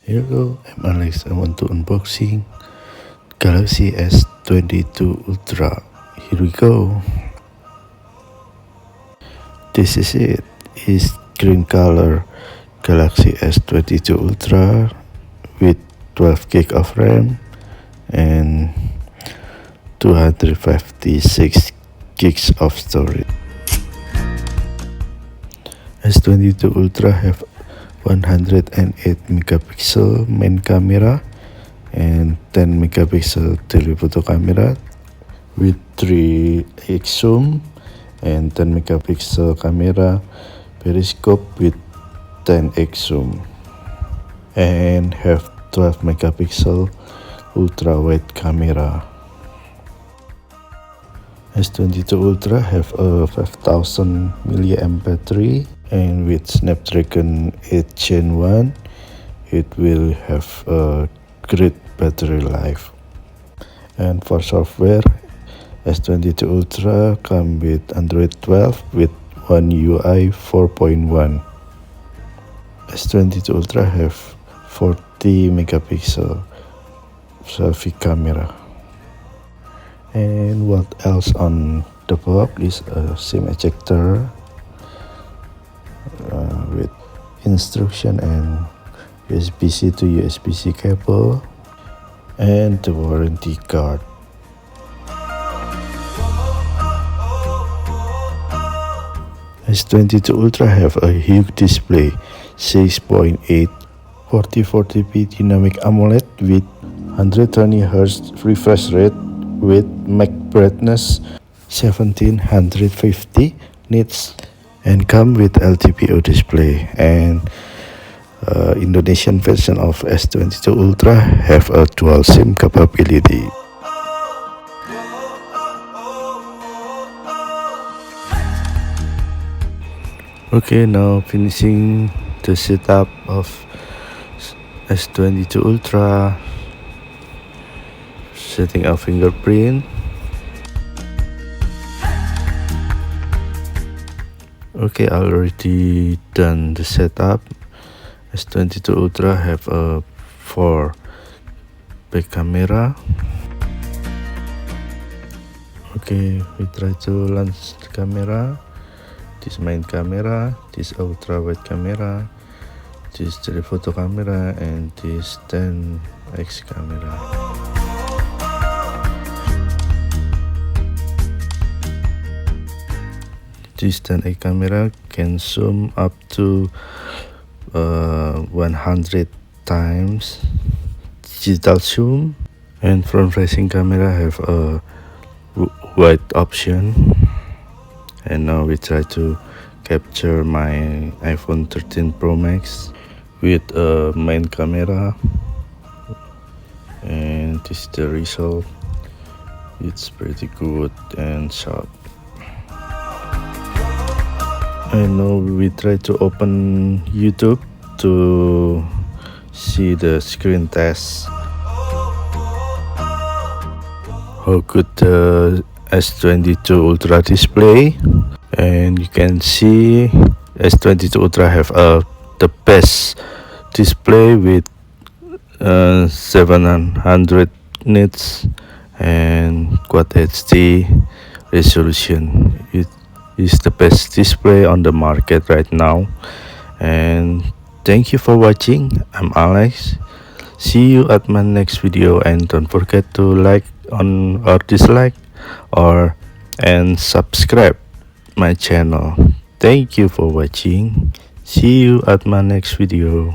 Hello, I'm Alex. I want to unboxing Galaxy S22 Ultra. Here we go. This is it. It's green color Galaxy S22 Ultra with 12 gig of RAM and 256 gigs of storage. S22 Ultra have 108 megapixel main camera and 10 megapixel telephoto camera with 3x zoom and 10 megapixel camera periscope with 10x zoom, and have 12 megapixel ultra wide camera. S22 Ultra have a 5000 mAh battery, and with Snapdragon 8 Gen 1 it will have a great battery life. And for software, S22 Ultra come with Android 12 with One UI 4.1. S22 Ultra have 40 megapixel selfie camera. And what else on the box is a SIM ejector with instruction and USB-C to USB-C cable, and the warranty card. S22 Ultra have a huge display, 6.8 4040p dynamic AMOLED with 120Hz refresh rate with max brightness 1750 nits, and come with LTPO display. And Indonesian version of S22 Ultra have a dual SIM capability. Okay, now finishing the setup of S22 Ultra, setting up fingerprint. Okay, I already done the setup. S22 Ultra have a 4 back camera. Okay, we try to launch the camera. This main camera, this ultra wide camera, this telephoto camera, and this 10x camera. This 10x camera can zoom up to 100 times digital zoom, and front facing camera have a wide option. And now we try to capture my iPhone 13 Pro Max with a main camera, and this is the result. It's pretty good and sharp. And now we try to open YouTube to see the screen test. How good the S22 Ultra display, and you can see S22 Ultra have the best display with 700 nits and Quad HD resolution. It is the best display on the market right now. And thank you for watching. I'm Alex. See you at my next video, and don't forget to like on or dislike and subscribe my channel. Thank you for watching. See you at my next video.